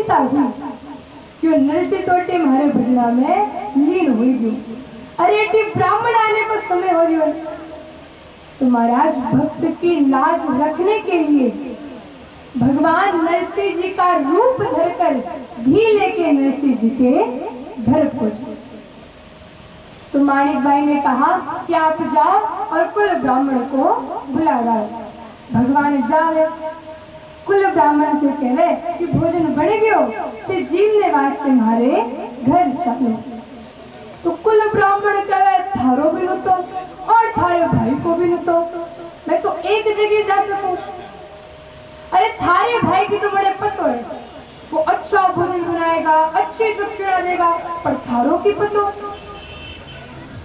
चिंता हुई कि नरसी तोटे मारे भजना में लीन हुई गयो। अरे टी ब्राह्मण आने को समय हो रही है। तो महाराज भक्त की लाज रखने के लिए भगवान नरसिंह जी का रूप धरकर घी लेके नरसिंह जी के घर पहुंचे। तो माणिक भाई ने कहा कि आप जाओ और कुल ब्राह्मण को बुला लाओ। भगवान जावे कुल ब्राह्मण से कहे कि भोजन बन गयो ते जीवने वास्ते मारे घर चलो। तो कुल ब्राह्मण कहे थारो भी तो और थारे भाई को भी तो, मैं तो एक जगह जा सकूं। अरे थारे भाई की तो बड़े पतो है, वो अच्छा भोजन बनाएगा, अच्छी दक्षिणा देगा, पर थारो की पतो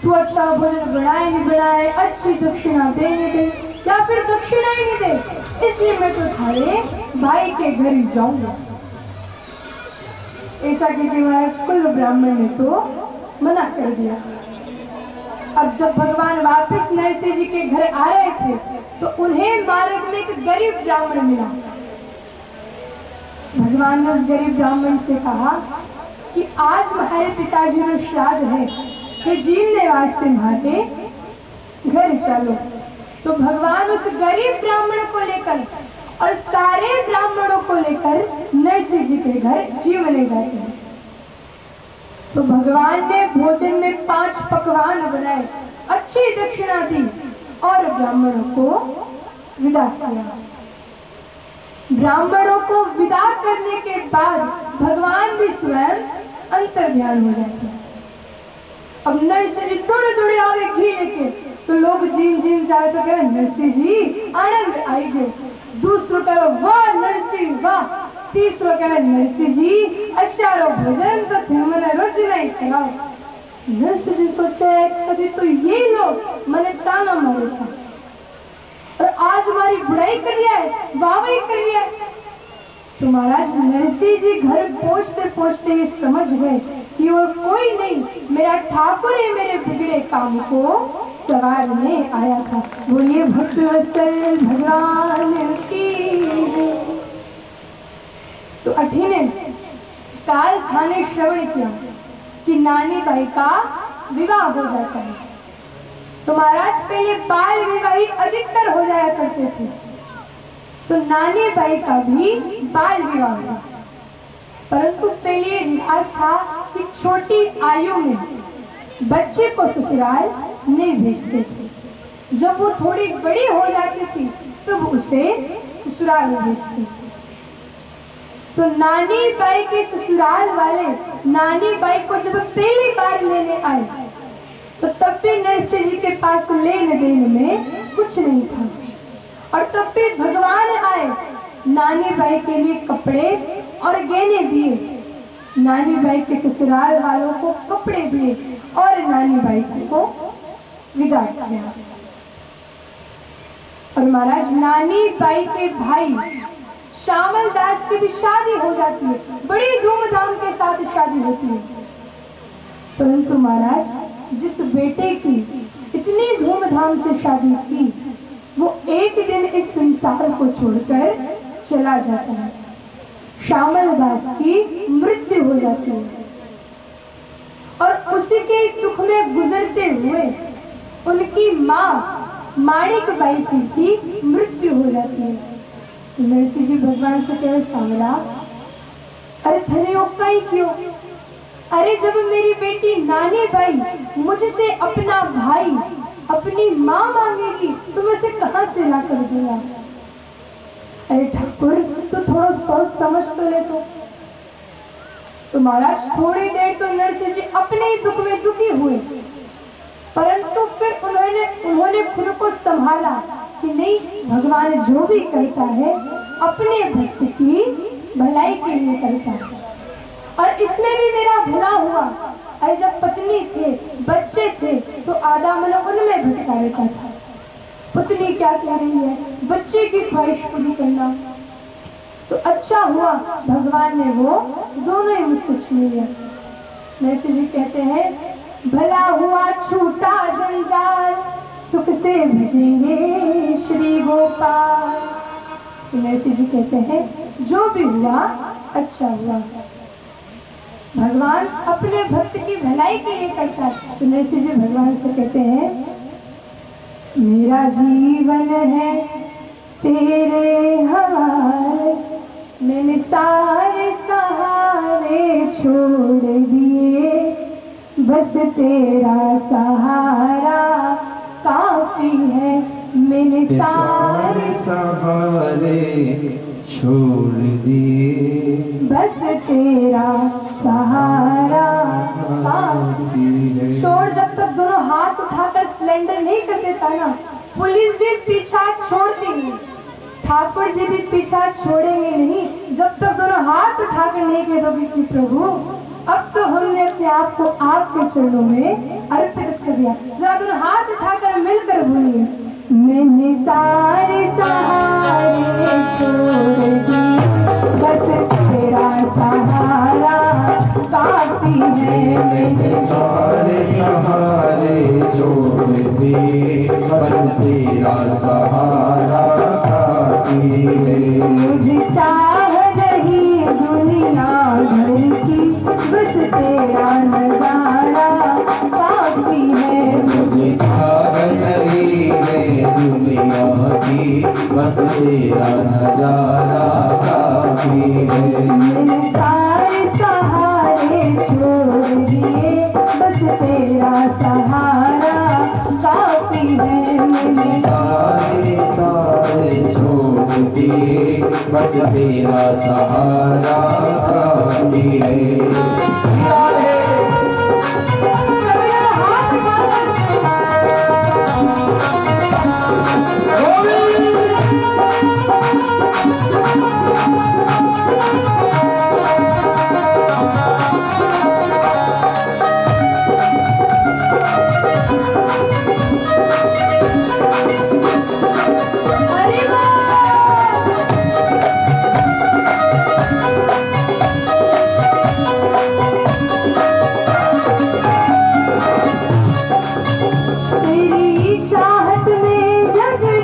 तू अच्छा भोजन बनाए नहीं बनाए, अच्छी दक्षिणा दे नहीं दे, या फिर दक्षिणा ही नहीं दे, इसलिए मैं तो थारे भाई के घर ही जाऊंगा। ऐसा कहते महाराज कुल ब्राह्मण ने तो मना कर दिया। अब जब भगवान वापस नरसिंह जी के घर आ रहे थे तो उन्हें मार्ग में एक गरीब ब्राह्मण मिला। भगवान ने उस गरीब ब्राह्मण से कहा कि आज हमारे पिताजी में श्राद्ध है, कि जीवने वास्ते मारे घर चलो। तो भगवान उस गरीब ब्राह्मण को लेकर और सारे ब्राह्मणों को लेकर नरसिंह जी के घर जीवने गए हैं। तो भगवान ने भोजन में 5 पकवान बनाए, अच्छी दक्षिणा दी और ब्राह्मणों को विदा किया। ब्राह्मणों को विदा करने के बाद भगवान भी स्वयं अंतर्ध्यान हो जाते हैं। अब नरसिंह जी थोड़े थोड़े आवे घी लेके, तो लोग जीम जीम जाए तो कहे नरसिंह जी आनंद आई गए। दूसरों कहे वाह नरसिंह वाह, तीसरों कहे नरसिंह जी अशारो भोजन तो थे मने रोज नहीं कराओ। नरसिंह जी सोचे कभी तो ये लोग मने ताना मारे था और आज हमारी बुराई कर रही है, वाहवाही कर रही है। तो महाराज नरसिंह जी घर पहुंचते पहुंचते ये समझ गए कि और कोई नहीं, मेरा ठाकुर ही मेरे बिगड़े काम को सवारने आया था। बोलिए भक्त वत्सल भगवान की। तो अठीने काल खाने श्रवण किया कि नानी बाई का विवाह हो जाता है। तो महाराज पहले बाल विवाही अधिकतर हो जाया करते थे, तो नानी बाई का भी बाल विवाह हुआ। परंतु पहले रिवाज था कि छोटी आयु में बच्चे को ससुराल नहीं भेजते थे। जब वो थोड़ी बड़ी हो जाती थी तो वो उसे ससुराल भेजते थे। तो नानी बाई के ससुराल वाले नानी बाई को जब पहली बार लेने आए तो तब भी नरसिंह जी के पास लेने देने में कुछ नहीं था, और तब भी भगवान आए, नानी बाई के लिए कपड़े और गहने दिए, नानी बाई के ससुराल वालों को कपड़े दिए और नानी बाई को विदा किया। और महाराज नानी बाई के भाई श्यामल दास की भी शादी हो जाती है, बड़ी धूमधाम के साथ शादी होती है। परंतु महाराज जिस बेटे की इतनी धूमधाम से शादी की वो एक दिन इस संसार को छोड़कर चला जाता है। श्यामल दास की मृत्यु हो जाती है और उसी के दुख में गुजरते हुए उनकी माँ माणिक बाई की भी मृत्यु हो जाती है। नरसिंह जी भगवान से कहे सांवला, अरे थने कहीं क्यों? अरे जब मेरी बेटी नानी बाई मुझसे अपना भाई अपनी माँ मांगेगी तो मैं उसे कहाँ से ला कर दूंगा? अरे ठाकुर तो थोड़ा सोच समझ तो ले। तो महाराज थोड़ी देर तो नरसिंह जी अपने ही दुख में दुखी हुए, परंतु फिर उन्होंने खुद को संभाला कि नहीं, भगवान जो भी करता है अपने भक्त की भलाई के लिए करता है और इसमें भी मेरा भला हुआ। अरे जब पत्नी थे बच्चे थे तो आधा मन उनमें भटका रहता था, पत्नी क्या कह रही है, बच्चे की ख्वाहिश पूरी करना। तो अच्छा हुआ भगवान ने वो दोनों ही मुझसे छीन लिया। नरसिंह जी कहते हैं भला हुआ छूटा जंजाल सुख से भजेंगे श्री गोपाल। नरसिंह जी कहते हैं जो भी हुआ अच्छा हुआ। भगवान अपने भक्त की भलाई के लिए करता है। तो नरसिंह जी भगवान से कहते हैं, मेरा जीवन है तेरे हवाले, मैंने सारे सहारे छोड़ दिए, बस तेरा सहारा काफी है। मैंने सारे सहारे छोड़ दिए, बस तेरा सहारा काफी है। शोर जब तक दोनों हाथ उठाकर सिलेंडर नहीं कर देता ना, पुलिस भी पीछा छोड़ती नहीं, ठाकुर जी भी पीछा छोड़ेंगे नहीं, जब तक दोनों हाथ उठाकर नहीं कह दोगे कि प्रभु अब तो हमने अपने आप को आपके चरणों में अर्पित कर दिया। जरा दोनों हाथ उठाकर मिलकर बोलिए, मैंने सारे सहारे छोड़ दिए, बस तेरा सहारा काफी है। मैंने सारे सहारे छोड़ दिए, बस तेरा सहारा काफी है। मुझे चाह रही दुनिया भर की, बस तेरा नजारा काफी है। मुझे चाह रही है दुनिया की, बस तेरा नजारा काफी है। मैंने सारे सहारे छोड़ दिए, बस तेरा सहारा काफी है। मैंने सारे छोड़ दिए, बस तेरा सहारा काफी है।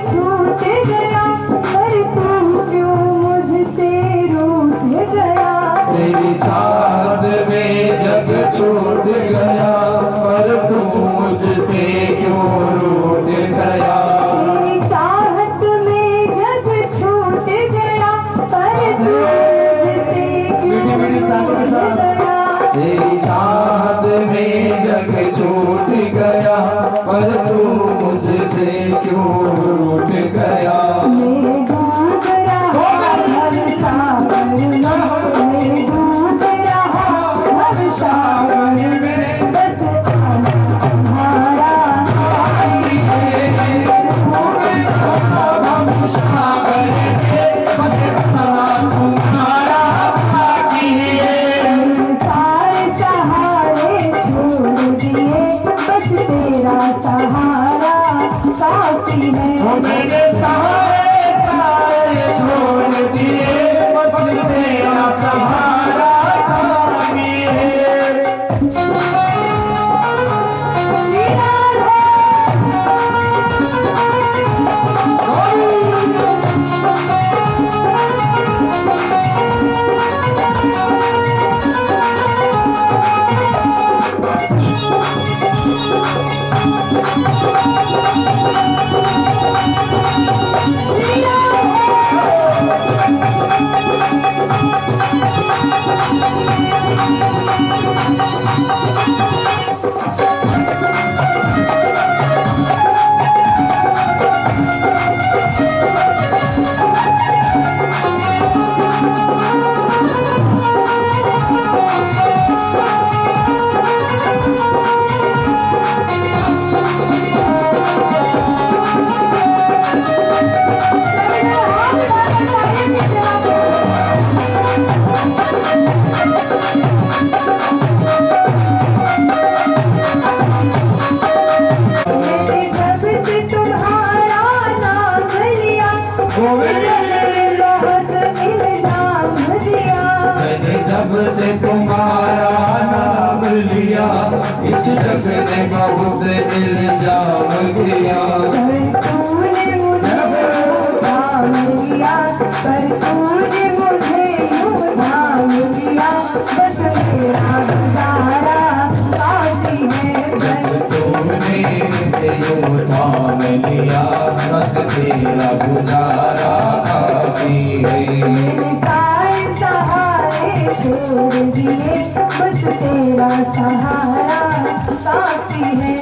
छूट गया, पर तू मुझसे क्यों रूठ गया। तेरी चाहत में जग छूट गया, पर तू मुझसे क्यों रूठ गया। तेरी चाहत में जग छूट गया, पर तू मुझसे क्यों रूठ गया। मैं डूब रहा भव सागर में, मैं डूब रहा भव सागर में, बस तुम्हारा सागर में बस तुम्हारा बाकी है। सारे सहारे छोड़ दिए, बस तेरा सहारा काफी है। मैंने सारे छोड़ दिए, बस तेरा सहारा काफी है। जब से तुम्हारा नाम लिया, इस जग ने बहुत इल्जाम दिया। तूने मुझे थाम लिया, पर तूने मुझे यूं थाम लिया बस तेरा गुजारा काफी है। जब तूने यूं थाम लिया बस तेरा गुजारा काफी है। सारे सहारे छोड़ दिए बस तेरा सहारा काफी है।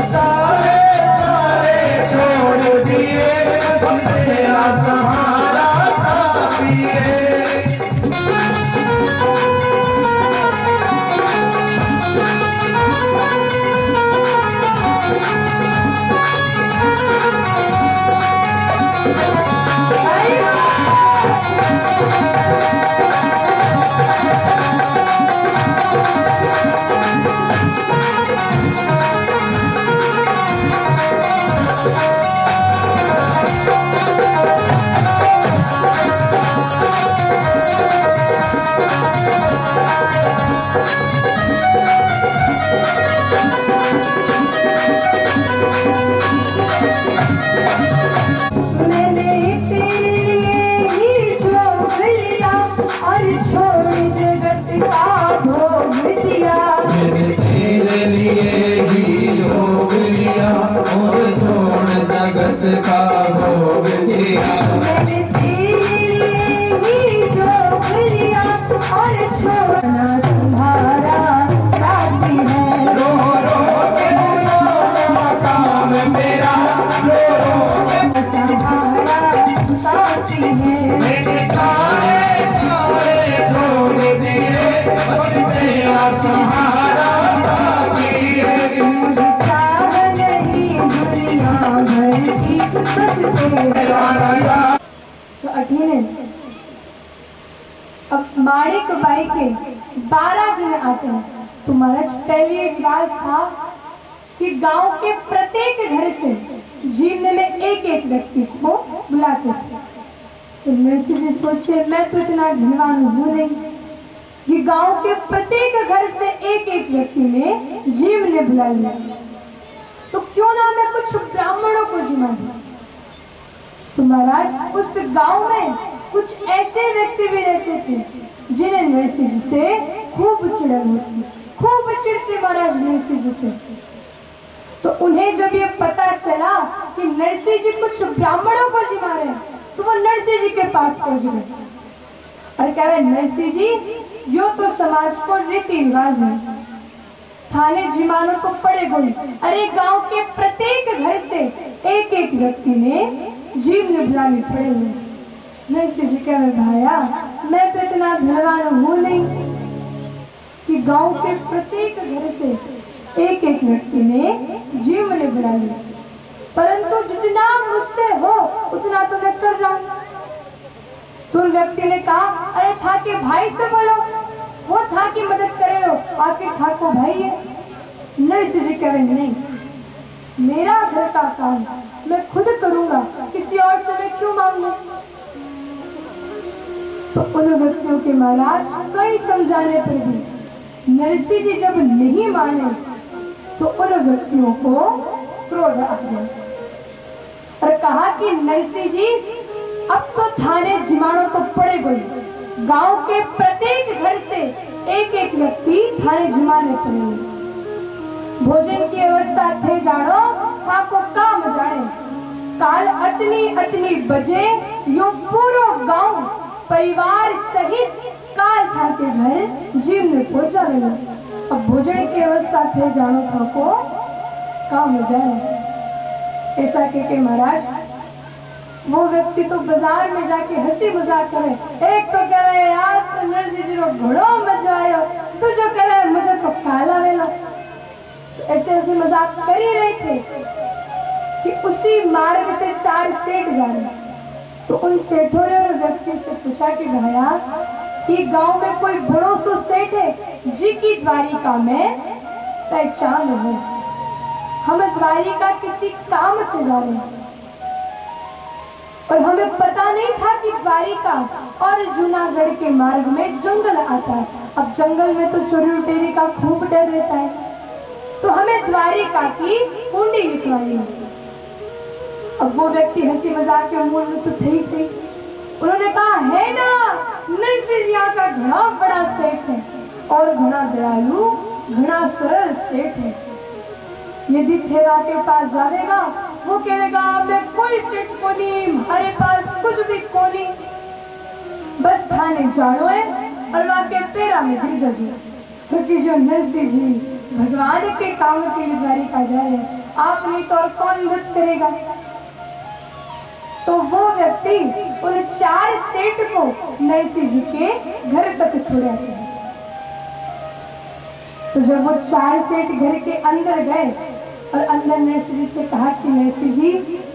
सारे सारे छोड़ दिए बस तेरा सहारा काफी है। का भोग दिया मैंने तेरे लिए जो लिया और छोड़ना तुम्हारा काफी है। रो रो के रोना काम मेरा रो रो के तुम्हारा काफी है। मैंने सारे सारे छोड़ दिए बस तेरा सहारा काफी है। मुझे चाह नहीं दुनिया भर की बस तेरा। तो अठीने अब माणिक बाई के 12 दिन आते हैं। तो महाराज पहले एक रिवाज था कि गांव के प्रत्येक घर से जीवने में एक एक व्यक्ति को बुलाते थे। तो नरसी जी सोचे मैं तो इतना धनवान हूँ नहीं कि गांव के प्रत्येक घर से एक एक व्यक्ति ने जीव ने बुला लिया, तो क्यों ना मैं कुछ ब्राह्मणों को जिमा दूं। तो महाराज उस गांव में कुछ ऐसे व्यक्ति भी रहते थे जिन्हें नरसी जी से खूब चिढ़न होती, खूब चिढ़ते महाराज नरसी जी से। तो उन्हें जब ये पता चला कि नरसी जी कुछ ब्राह्मणों को जिमा रहे हैं, तो वो नरसी जी के पास पहुंच गए और कह रहे नरसी जी यो तो समाज को रीति रिवाज है, थाने जिमानो तो पड़े गई। अरे गांव के प्रत्येक घर से एक एक व्यक्ति ने जीव ने बुलाने पड़े हुए। नरसी जी कह रहे भाया मैं तो इतना धनवान हूँ नहीं कि गांव के प्रत्येक घर से एक एक व्यक्ति ने जीव ने बुला लिया, परंतु जितना मुझसे हो उतना तो मैं कर रहा हूँ। तो उन व्यक्ति ने कहा अरे था के भाई से बोलो, वो था की मदद करे हो, आखिर था को भाई है। नरसी जी कह रहे नहीं, मेरा घर का काम मैं खुद करूंगा, किसी और से मैं क्यों मांगू। तो उन व्यक्तियों के महाराज कई समझाने पर भी नरसी जी जब नहीं माने तो उन व्यक्तियों को क्रोध आ गया और कहा कि नरसी जी अब तो थाने जिमानो तो पड़े गई, गांव के प्रत्येक घर से एक एक व्यक्ति थाने जिमाने पड़े। भोजन की व्यवस्था थे जानो आपको काम जाने, काल अतनी अतनी बजे यो पूरो गांव परिवार सहित काल था के घर जीव ने पहुंचा रहे। अब भोजन की व्यवस्था थे जानो था को काम जाए। ऐसा के महाराज वो व्यक्ति तो बाजार में जाके हंसी मजाक करे, एक तो कह रहे आज तो नरसी जी को घोड़ो मजा आयो, तो जो कह रहे मुझे तो काला ले लो। तो ऐसे हंसी मजाक कर ही रहे थे कि उसी मार्ग से 4 सेठ जा रहे। तो उन सेठों ने व्यक्ति से पूछा कि भैया कि गांव में कोई बड़ो सो सेठ है जी की द्वारिका में पहचान हो, हम द्वारिका किसी काम से जा रहे हैं और हमें पता नहीं था कि द्वारिका और जूनागढ़ के मार्ग में जंगल आता है। अब जंगल में तो चोरी लुटेरे का खूब डर रहता है, तो हमें द्वारिका की कुंडी लिखवाई है। अब वो व्यक्ति हंसी मजाक के मूड में तो थे ही सही, उन्होंने कहा है ना, नरसिंह जी यहाँ का घना बड़ा सेठ है और घना दयालु, घना सरल सेठ है। यदि थेरा के पास जाएगा वो कहेगा मैं कोई सेठ को नहीं, हमारे पास कुछ भी को नहीं, बस थाने जानो है और वहां के पेरा में गिर जाओ। क्योंकि जो नरसिंह जी भगवान के काम के लिए द्वारिका जा रहे हैं, आप नहीं तो और कौन मदद करेगा। तो वो व्यक्ति उन 4 सेठ को नरसिंह जी के घर तक छोड़ आते हैं। तो जब वो 4 सेठ घर के अंदर गए और अंदर नरसिंह जी से कहा कि नरसिंह जी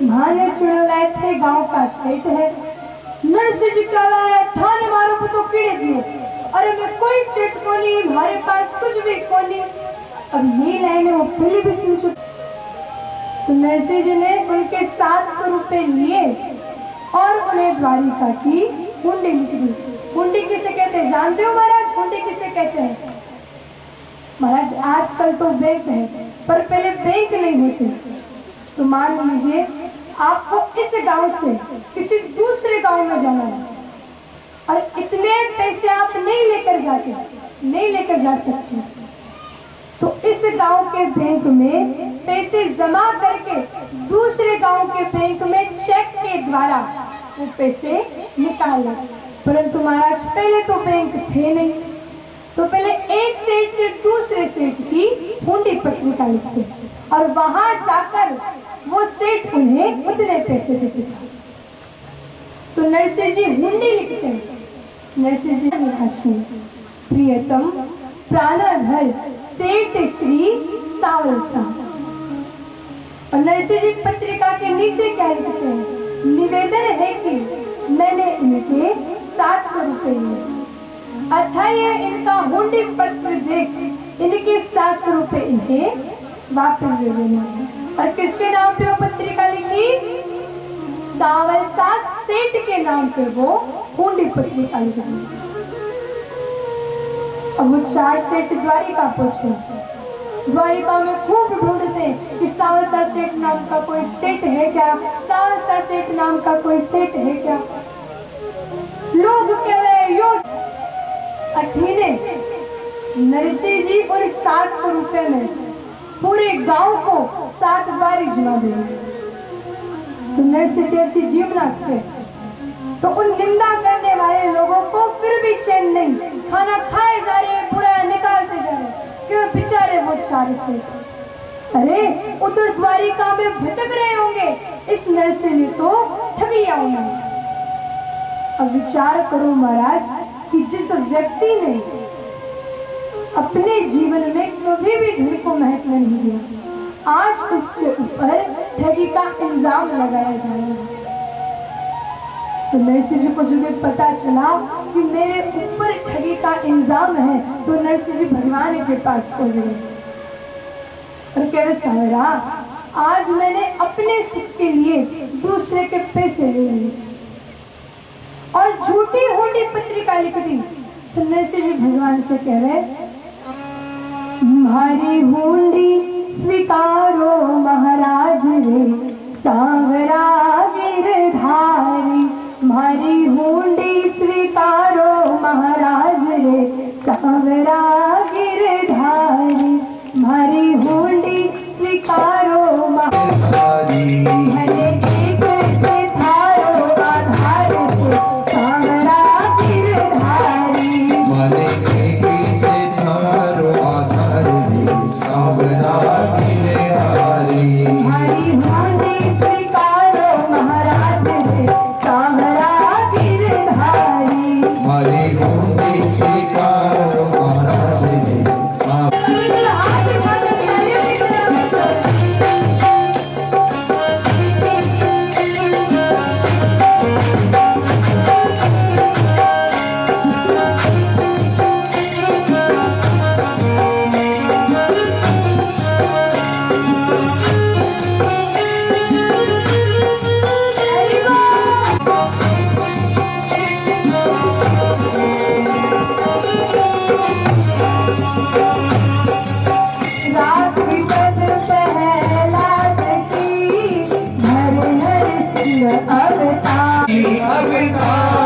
माने सुनो लाए थे गांव का सेठ है। नरसिंह जी कह रहा है थाने मारो को तो कीड़े दिए, अरे मैं कोई सेठ को नहीं, हमारे पास कुछ भी को नहीं। अब ये लाइनें वो पहले भी सुन चुके। तो नरसिंह जी ने उनके 700 रुपए लिए और उन्हें द्वारिका की हुंडी लिख दी। हुंडी किसे कहते हैं जानते हो महाराज? हुंडी किसे कहते हैं महाराज? आजकल तो बैंक है पर पहले बैंक नहीं होते। तो मान लीजिए आपको इस गांव से किसी दूसरे गांव में जाना है और इतने पैसे आप नहीं लेकर जा सकते, तो इस गांव के बैंक में पैसे जमा करके दूसरे गांव के बैंक में चेक के द्वारा वो पैसे निकाल लें। परंतु महाराज पहले तो बैंक थे नहीं, तो पहले एक सेठ से दूसरे सेठ की हुंडी पत्रिका लिखते और वहां जाकर वो सेठ उन्हें उतने पैसे देते थे। तो नरसिंह जी हुंडी लिखते हैं। नरसिंह जी निहाशी प्रियतम प्राणधर सेठ श्री सावल साहब। और नरसिंह जी पत्रिका के नीचे क्या लिखते हैं? निवेदन है कि मैंने इनके 700 रुपए लिए, अतः ये इनका हुंडी पत्र देख इनके 700 रुपए इन्हें वापस दे देना। और किसके नाम पे वो पत्रिका लिखी? सावल साहब सेठ के नाम पे वो हुंडी पत्रिका लिखी। अब वो 4 सेठ द्वारिका पहुंचे। द्वारिका में खूब ढूंढते कि सावल साहब सेठ नाम का कोई सेठ है क्या, सावल साहब सेठ नाम का कोई सेठ है क्या। लोग कह रहे यो अठीने। नरसिंह जी उन 700 रुपए में पूरे गांव को 7 बार जमा दे। तो नरसिंह जी जीवना थे तो उन निंदा करने वाले लोगों को फिर भी चैन नहीं, खाना खाए जा रहे, बुरा निकालते जा रहे, क्यों बेचारे वो 4 सेठ अरे उधर द्वारिका में भटक रहे होंगे, इस नरसिंह ने तो ठग लिया उन्हें। अब विचार करो महाराज कि जिस व्यक्ति ने अपने जीवन में कभी भी धन को महत्व नहीं दिया, आज उसके ऊपर ठगी का इल्जाम लगाया जा रहा है। तो नरसिंह जी को जब पता चला कि मेरे ऊपर ठगी का इल्जाम है, तो नरसिंह जी भगवान के पास पहुंच गए और कह रहे सावरा, आज मैंने अपने सुख के लिए दूसरे के पैसे ले लिए और झूठी हुंडी पत्रिका लिख दी। तो नरसिंह जी भगवान से कह रहे, हमारी हुंडी स्वीकारो महाराज रे सावरा गिरधारी, हमारी हुंडी स्वीकारो महाराज रे सावरा गिरधारी, हमारी हुंडी स्वीकारो महाराज भले एक से थारो आधार से सावरा गिरधारी, भले एक से थारो आधार से सावरा गिरधारी, हमारी हुंडी स्वीकारो महाराज रे सावरा गिरधारी, हमारी हुंडी स्वीकारो महाराज रे रात की बद पहलाद की, हर हर सिंह अवतार। अवतार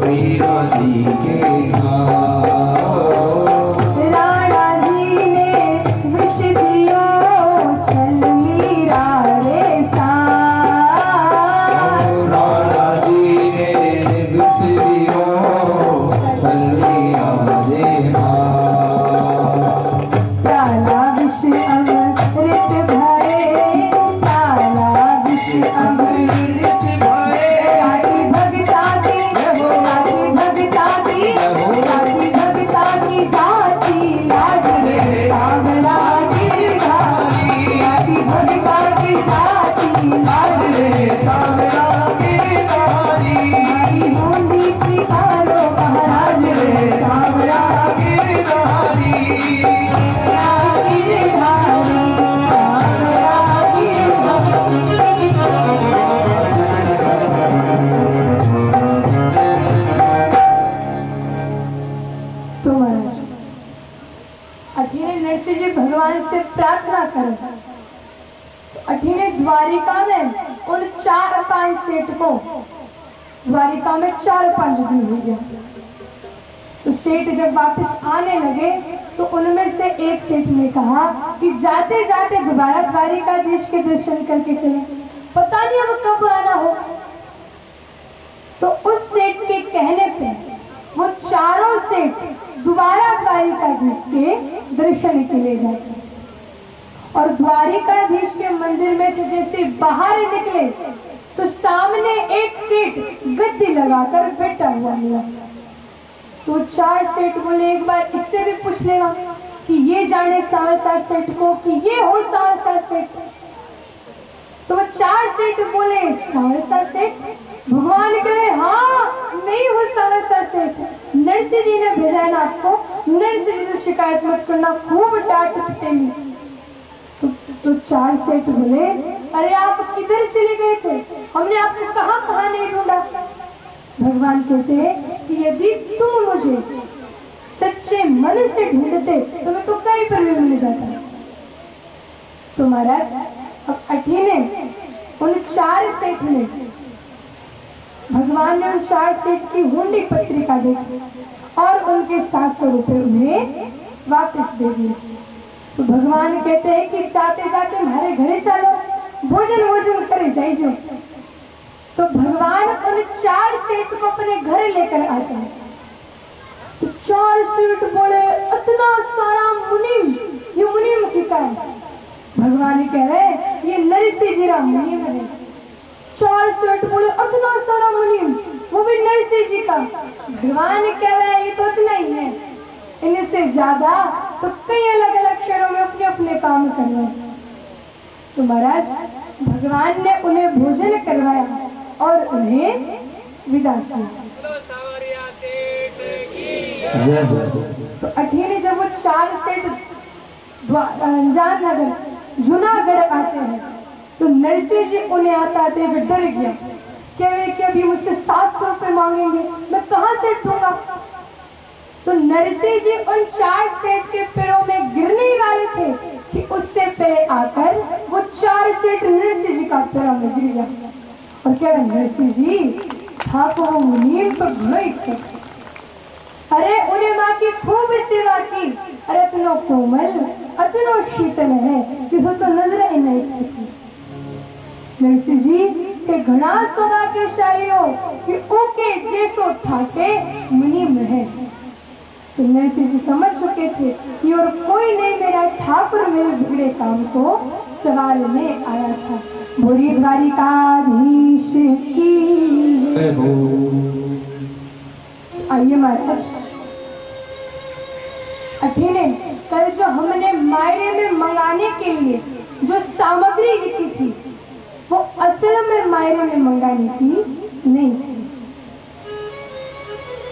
हीरो जी के राणा जी ने विष दियो छल मीरा रे राणा जी ने विष दियो छल मीरा रे काला विष अमृत भरे काला विष अमृत काकी भगता की जाती लाज रे सावरा गिरधारी काकी भगता की जाती लाज रे सावरा गिरधारी हरी बूंदी सिखारो महाराज रे सावरा गिरधारी तो महाराज अठीने नरसिंह जी भगवान से प्रार्थना करो। अठीने द्वारिका में उन 4-5 सेठ को द्वारिका में 4-5 दिन हो गया। तो सेठ जब वापस आने लगे तो उनमें से एक सेठ ने कहा कि जाते जाते दोबारा द्वारिकाधीश के दर्शन करके चले, पता नहीं अब कब आना हो। तो उस सेठ के कहने पे वो चारों सेठ दोबारा द्वारिकाधीश के दर्शन के लिए जाते और द्वारिकाधीश के मंदिर में से जैसे बाहर निकले तो सामने एक सेठ गद्दी लगाकर बैठा हुआ मिला। तो 4 सेठ बोले एक बार इससे भी पूछ लेगा कि ये जाने सावलसा सेठ को कि ये हो सावलसा सेठ। तो वो 4 सेठ बोले सावलसा सेठ। भगवान कहे हाँ नहीं हो सावलसा सेठ, नरसिंह जी ने भेजा है ना आपको, नरसिंह जी से शिकायत मत करना, खूब डांट पिटेंगे। तो 4 सेठ बोले अरे आप किधर चले गए थे, हमने आपको कहाँ कहाँ नहीं ढूंढा। भगवान कहते हैं कि यदि तुम मुझे सच्चे मन से ढूंढते तो मैं तो कहीं पर भी मिल जाता। तो महाराज अब अठीने उन 4 सेठ ने, भगवान ने उन 4 सेठ की हुंडी पत्रिका देखी और उनके 700 रुपए उन्हें वापस दे दिए। तो भगवान कहते हैं कि जाते जाते हमारे घरे चलो, भोजन करे जाइए। तो भगवान उन 4 सेठ को अपने घर लेकर आते हैं। तो 4 सेठ बोले इतना सारा मुनीम, ये मुनीम की का है? भगवान कह रहे ये नरसिंह जी रा मुनीम है। 4 सेठ बोले इतना सारा मुनीम, वो भी नरसिंह जी का। भगवान कह रहे ये तो इतना ही है, इनसे ज्यादा तो कई अलग अलग शहरों में अपने अपने काम कर रहे हैं। तो महाराज भगवान ने उन्हें भोजन करवाया और उन्हें विदा किया। तो अठीने जब वो 4 सेठ जाननगर जूनागढ़ आते हैं तो नरसिंह जी उन्हें आते हुए डर गया कि अभी मुझसे 700 रुपए मांगेंगे, मैं कहाँ से दूंगा। तो नरसिंह जी उन 4 सेठ के पैरों में गिरने ही वाले थे कि उससे पहले आकर वो 4 सेठ नरसिंह जी का पैरों में गिर गया और क्या नरसिंह जी था को वो मुनीम तो घणो इच्छा। अरे उन्हें माँ की खूब सेवा की, अरे इतनो कोमल इतनो शीतल है कि तो नजर ही नहीं सकी। नरसिंह जी के घना सौभाग्यशाली हो कि ओके जैसो था के मुनीम है। तो नरसिंह जी समझ चुके थे कि और कोई नहीं, मेरा ठाकुर मेरे बिगड़े काम को संवारने आया था। बुरी द्वारिकाधीश की आइए महाराज। अठीने कल जो हमने मायरे में मंगाने के लिए जो सामग्री लिखी थी वो असल में मायरे में मंगाने की नहीं थी।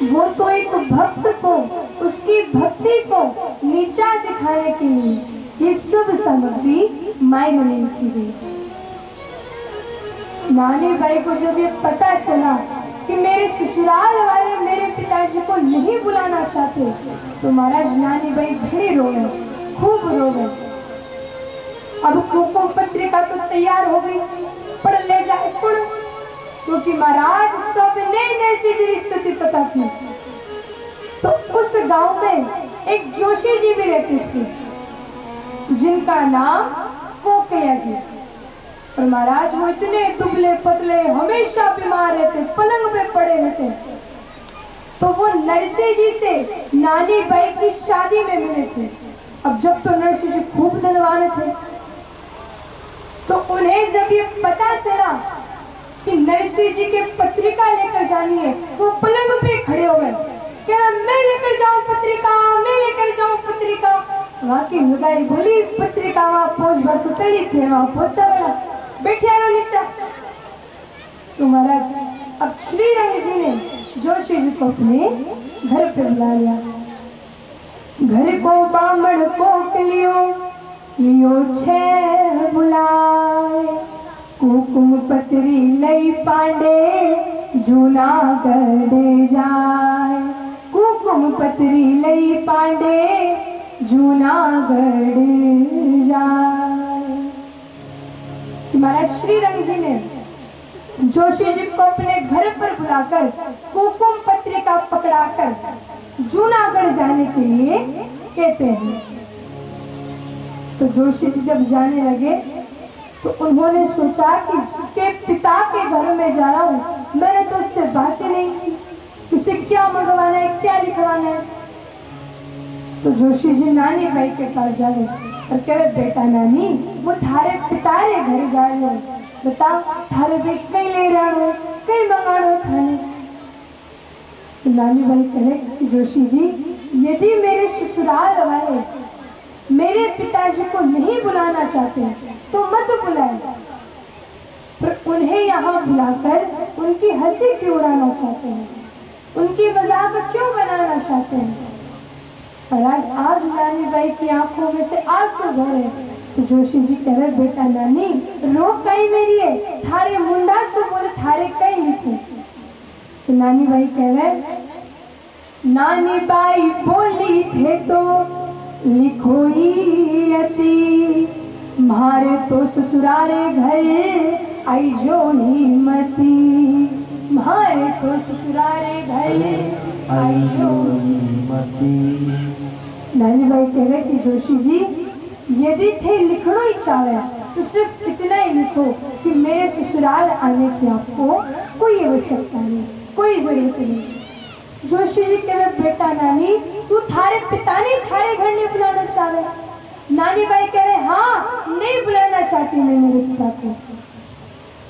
वो तो एक भक्त को उसकी भक्ति को नीचा दिखाने के लिए ये सब सामग्री मायने में लिखी गई। नानी बाई को जब ये पता चला कि मेरे ससुराल वाले मेरे पिताजी को नहीं बुलाना चाहते तो महाराज नानी बाई बड़ी रो गए, खूब रो गए। अब कोको पत्रिका तो तैयार हो गई, पढ़ ले जाए पढ़, क्योंकि महाराज सबने नरसिंह जी की स्थिति पता पत्रिका थी। तो उस गांव में एक जोशी जी भी रहते थे जिनका नाम पोकैया जी। और महाराज वो इतने दुबले पतले, हमेशा बीमार रहते, पलंग पे पड़े रहते। तो वो नरसिंह जी से नानी बाई की शादी में मिले थे। अब जब तो नरसिंह जी खूब धनवान थे, तो उन्हें जब ये पता चला कि नरसिंह जी के पत्रिका लेकर जानी है, वो पलंग पे खड़े हो गए। क्या मैं लेकर जाऊं पत्रिका, मैं लेकर जाऊं पत्रिका। वहां की लुगाई बोली पत्रिका वहां पहुंच, बस उतरी थे वहां पहुंचा गया, बैठिया रहो नीचा। तो महाराज अब श्री रंग जी ने जोशी जी को अपने घर पे बुला लिया। घर को बामण को लियो छे बुलाए, कुकुम पत्री लई पांडे जूनागढ़ जाए, कुकुम पत्री लई पांडे जूनागढ़ जाए। महाराज श्री रंग जी ने जोशी जी को अपने घर पर बुलाकर कुकुम पत्रिका पकड़ाकर जूनागढ़ जाने के लिए कहते हैं। तो जोशी जी जब जाने लगे तो उन्होंने सोचा कि जिसके पिता के घर में जा रहा हूँ, मैंने तो उससे बात ही नहीं की, इसे क्या मंगवाना है, क्या लिखवाना है। तो जोशी जी नानी बाई के पास जा रहे और कह रहे बेटा नानी, वो थारे पिता रे घर जा रहे हो, बताओ थारे बेट कहीं ले रहा हो, कहीं मंगाड़ो खाने। तो नानी बाई कहे जोशी जी, यदि मेरे ससुराल वाले मेरे पिताजी को नहीं बुलाना चाहते तो मत बुलाए, पर उन्हें यहाँ बुलाकर उनकी हंसी क्यों उड़ाना चाहते हैं, उनकी मजाक क्यों बनाना चाहते हैं। और आज नानी बाई की आंखों में से आंसू भरे। तो जोशी जी कह रहे बेटा नानी, रो कहीं मेरी है, थारे मुंडा से बोले थारे कहीं लिखूं। तो नानी बाई कह रहे नानी बाई बोली थे तो लिखो ही अति, मारे तो ससुरारे घर आई जो हिम्मती, मारे तो ससुरारे घर आई जो हिम्मती। नानी बाई कह रहे कि जोशी जी, यदि थे लिखना ही चाहे तो सिर्फ इतना ही लिखो कि मेरे ससुराल आने की आपको कोई आवश्यकता नहीं, कोई जरूरत नहीं। जोशी जी कह रहे बेटा नानी, तू थारे पिता ने थारे घर नहीं बुलाना चाहे। नानी बाई कह रहे हाँ, नहीं बुलाना चाहती मैं मेरे पिता को।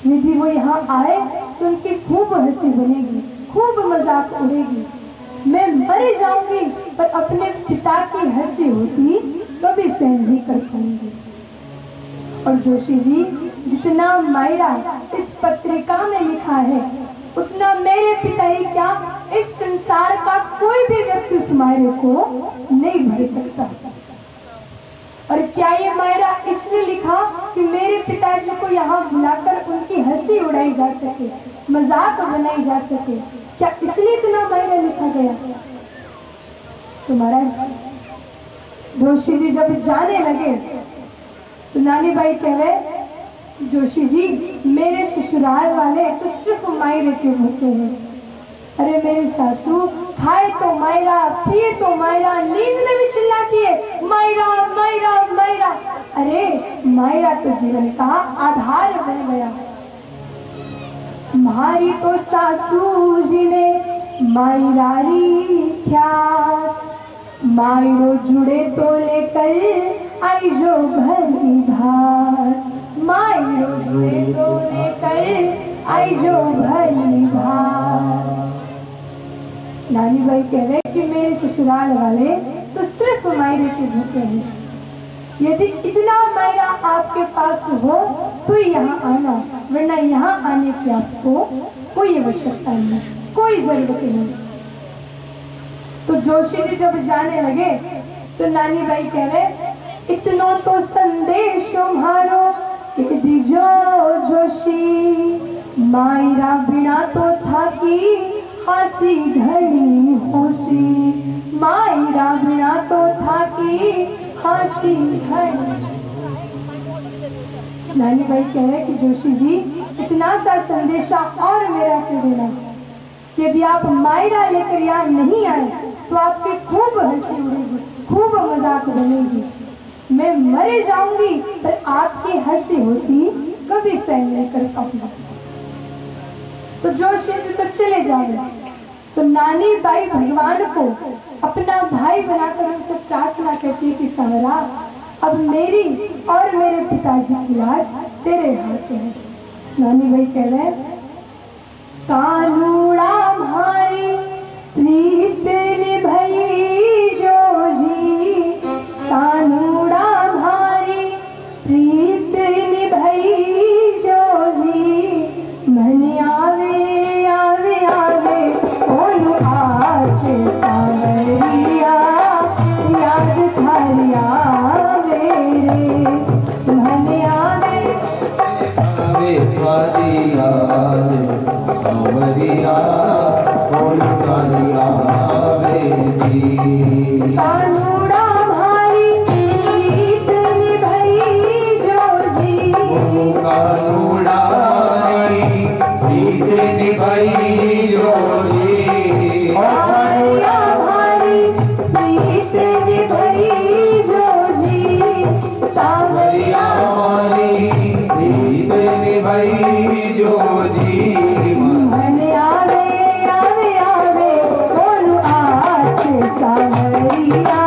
यदि वो यहाँ आए तो उनकी खूब हंसी बनेगी, खूब मजाक उड़ेगी, मैं मर जाऊंगी पर अपने पिता की हंसी होती कभी सहन नहीं कर पाऊंगी। और जोशी जी, जितना मायरा इस पत्रिका में लिखा है उतना मेरे पिता ही क्या, इस संसार का कोई भी व्यक्ति उस मायरे को नहीं भर सकता। और क्या ये मायरा इसलिए लिखा कि मेरे पिताजी को यहाँ बुलाकर उनकी हंसी उड़ाई जा सके, मजाक बनाई जा सके, क्या इसलिए इतना मायरा लिखा गया। तो महाराज जोशी जी जब जाने लगे तो नानी बाई कह रहे जोशी जी, मेरे ससुराल वाले तो सिर्फ मायरे के भूखे हैं। अरे मेरी सासू खाए तो मायरा, पिए तो मायरा, नींद में भी चिल्लाती है मायरा मायरा मायरा। अरे मायरा तो जीवन का आधार बन गया। मारी तो सासू जी ने मायरारी ख्यात, मायरो जुड़े तो लेकर आई जो घर की भार, मायरो जुड़े तो लेकर आई जो घर की भार। नानी बाई कह रहे कि मेरे ससुराल वाले तो सिर्फ मायरे के भूखे हैं। यदि इतना मायरा आपके पास हो तो यहाँ आना, वरना यहाँ आने की आपको कोई आवश्यकता नहीं, कोई जरूरत नहीं। तो जोशी जी जब जाने लगे तो नानी बाई कह रहे इतनो तो संदेश मारो एक दीजो जोशी, मायरा बिना तो था कि खासी घड़ी होशी, मायरा बिना तो था कि खासी घड़ी। नानी बाई कह रहे कि जोशी जी, इतना सा संदेशा और मेरा क्यों देना, कि यदि आप मायरा लेकर यहाँ नहीं आए तो आपकी खूब हंसी उड़ेगी, खूब मजाक बनेगी। मैं मरे जाऊंगी पर आपकी हंसी होती कभी सहन नहीं कर पाऊंगी। तो जोश यदि तो चले जाए। तो नानी बाई भगवान को अपना भाई बनाकर उनसे प्रार्थना करती है कि सांवरा, अब मेरी और मेरे पिताजी की लाज तेरे हाथ में है। नानी बाई कह रहे हैं, कानूड़ा भारी प्रीत निभई जो जी, कानूड़ा भारी प्रीत निभई जो जी, मन आवे आवे आवे ओनु आज सांवरिया, याद थारी आवे रे, मन आवे आवे थारी याद सांवरिया, ओनु थारी आवे जी। कानूड़ा भारी प्रीत निभई जो जी, कानूड़ा प्रीत निभई जो जी, कानूड़ा भारी प्रीत निभई जो जी, सांवरिया प्रीत निभई जो जी, मन आवे आवे आवे ओनु आज सांवरिया,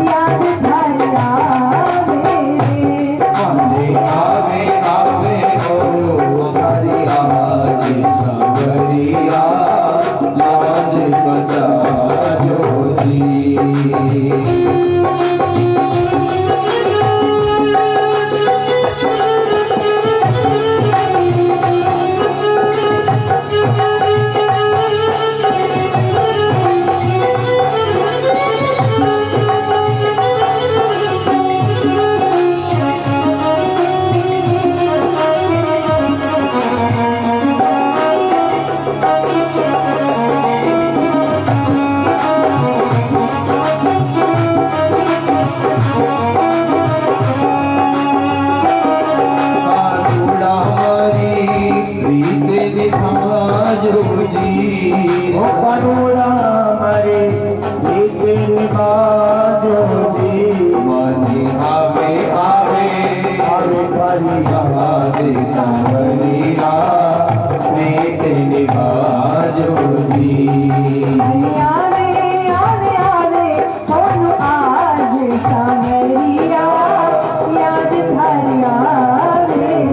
याद थारी आवे रे। मन आवे आवे ओनु थारी आज सांवरिया, लाज बचा जो जी। प्रीत निभा जो जी, ओ करुणा मरे प्रीत निभा जो जी, मन आवे आवे आवे थारी याद सांवरिया, प्रीत निभा जो जी। मन आवे आवे आवे ओनु आज सांवरिया, याद थारी आवे रे।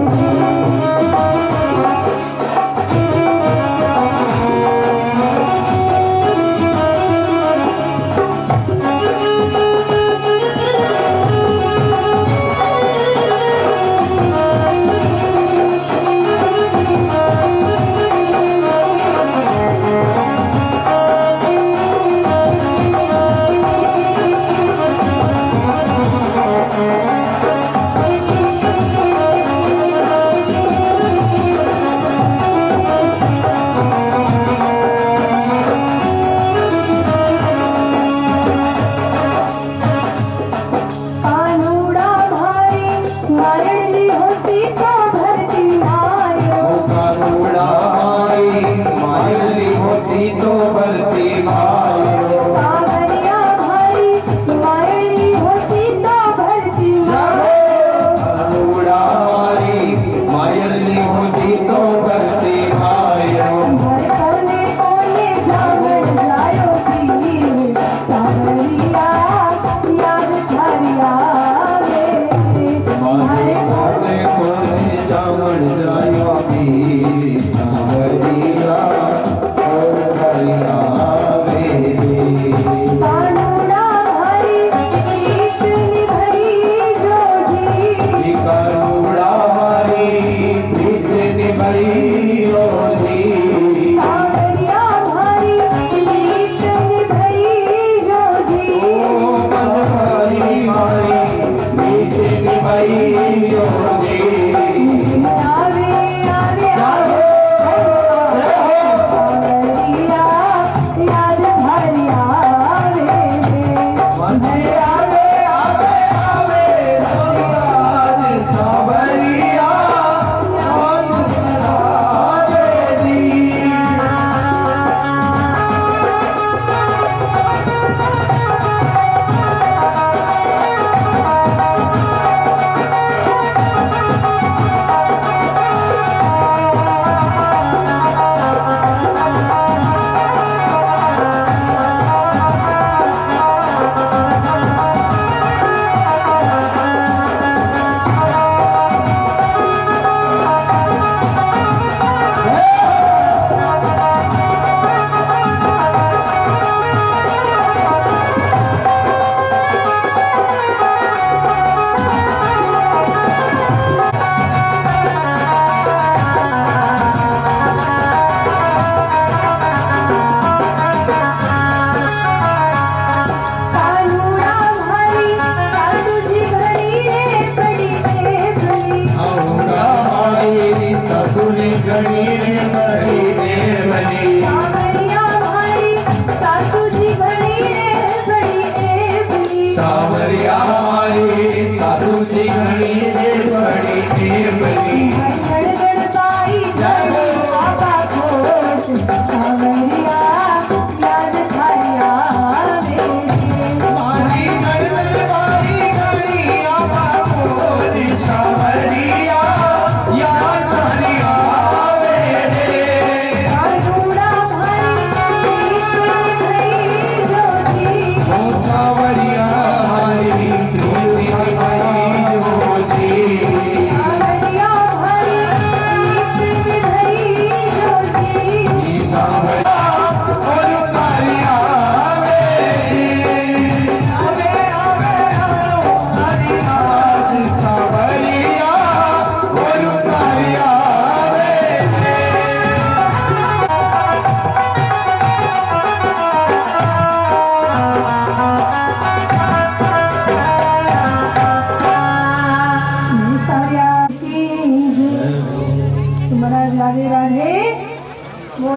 राधे राधे।